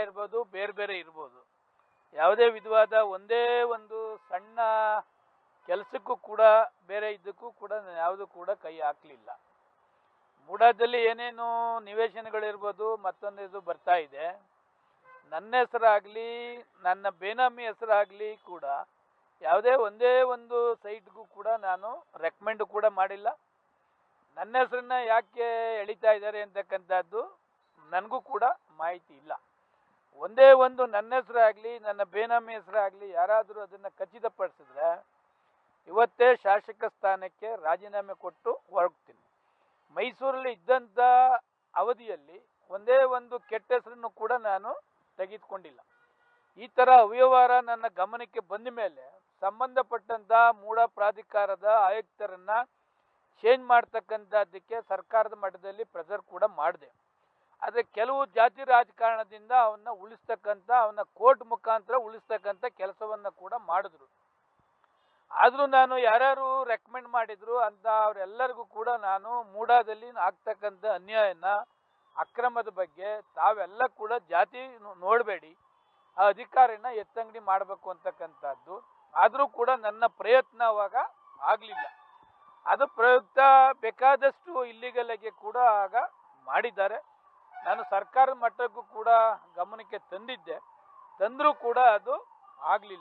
ಇರ್ಬೋದು, ಬೇರೆ ಬೇರೆ ಇರ್ಬೋದು. ಯಾವುದೇ ವಿಧವಾದ ಒಂದೇ ಒಂದು ಸಣ್ಣ ಕೆಲಸಕ್ಕೂ ಕೂಡ ಬೇರೆ ಇದಕ್ಕೂ ಕೂಡ ನಾನು ಯಾವುದೂ ಕೂಡ ಕೈ ಹಾಕಲಿಲ್ಲ. ಮೂಡಾದಲ್ಲಿ ಏನೇನು ನಿವೇಶನಗಳಿರ್ಬೋದು, ಮತ್ತೊಂದು ಇದು ಬರ್ತಾ ಇದೆ. ನನ್ನ ಹೆಸರಾಗಲಿ, ನನ್ನ ಬೇನಾಮಿ ಹೆಸರಾಗಲಿ ಕೂಡ ಯಾವುದೇ ಒಂದೇ ಒಂದು ಸೈಟ್ಗೂ ಕೂಡ ನಾನು ರೆಕಮೆಂಡ್ ಕೂಡ ಮಾಡಿಲ್ಲ. ನನ್ನ ಹೆಸರನ್ನ ಯಾಕೆ ಎಳಿತಾ ಇದ್ದಾರೆ ಅಂತಕ್ಕಂಥದ್ದು ನನಗೂ ಕೂಡ ಮಾಹಿತಿ ಇಲ್ಲ. ಒಂದೇ ಒಂದು ನನ್ನ ಹೆಸರಾಗಲಿ, ನನ್ನ ಬೇನಾಮಿ ಹೆಸರಾಗಲಿ ಯಾರಾದರೂ ಅದನ್ನು ಖಚಿತಪಡಿಸಿದ್ರೆ ಇವತ್ತೇ ಶಾಸಕ ಸ್ಥಾನಕ್ಕೆ ರಾಜೀನಾಮೆ ಕೊಟ್ಟು ಹೊರಡ್ತೀನಿ. ಮೈಸೂರಲ್ಲಿ ಇದ್ದಂಥ ಅವಧಿಯಲ್ಲಿ ಒಂದೇ ಒಂದು ಕೆಟ್ಟ ಹೆಸರನ್ನು ಕೂಡ ನಾನು ತೆಗೆದುಕೊಂಡಿಲ್ಲ. ಈ ಥರ ಅವ್ಯವಹಾರ ನನ್ನ ಗಮನಕ್ಕೆ ಬಂದ ಮೇಲೆ ಸಂಬಂಧಪಟ್ಟಂಥ ಮೂಡ ಪ್ರಾಧಿಕಾರದ ಆಯುಕ್ತರನ್ನು ಚೇಂಜ್ ಮಾಡ್ತಕ್ಕಂಥದ್ದಕ್ಕೆ ಸರ್ಕಾರದ ಮಟ್ಟದಲ್ಲಿ ಪ್ರೆಷರ್ ಕೂಡ ಮಾಡಿದೆ. ಆದರೆ ಕೆಲವು ಜಾತಿ ರಾಜಕಾರಣದಿಂದ ಅವನ್ನ ಕೋರ್ಟ್ ಮುಖಾಂತರ ಉಳಿಸ್ತಕ್ಕಂಥ ಕೆಲಸವನ್ನು ಕೂಡ ಮಾಡಿದ್ರು. ಆದರೂ ನಾನು ಯಾರ್ಯಾರು ರೆಕಮೆಂಡ್ ಮಾಡಿದ್ರು ಅಂತ ಅವರೆಲ್ಲರಿಗೂ ಕೂಡ ನಾನು ಮೂಡಾದಲ್ಲಿ ಆಗ್ತಕ್ಕಂಥ ಅನ್ಯಾಯನ, ಅಕ್ರಮದ ಬಗ್ಗೆ ತಾವೆಲ್ಲ ಕೂಡ ಜಾತಿ ನೋಡಬೇಡಿ, ಆ ಅಧಿಕಾರಿನ ಎತ್ತಂಗಡಿ ಮಾಡಬೇಕು ಅಂತಕ್ಕಂಥದ್ದು. ಆದರೂ ಕೂಡ ನನ್ನ ಪ್ರಯತ್ನ ಅವಾಗ ಆಗಲಿಲ್ಲ. ಅದು ಪ್ರಯುಕ್ತ ಬೇಕಾದಷ್ಟು ಇಲ್ಲಿಗಲ್ಲಿಗೆ ಕೂಡ ಆಗ ಮಾಡಿದ್ದಾರೆ. ನಾನು ಸರ್ಕಾರದ ಮಟ್ಟಕ್ಕೂ ಕೂಡ ಗಮನಕ್ಕೆ ತಂದಿದ್ದೆ, ತಂದರೂ ಕೂಡ ಅದು ಆಗಲಿಲ್ಲ.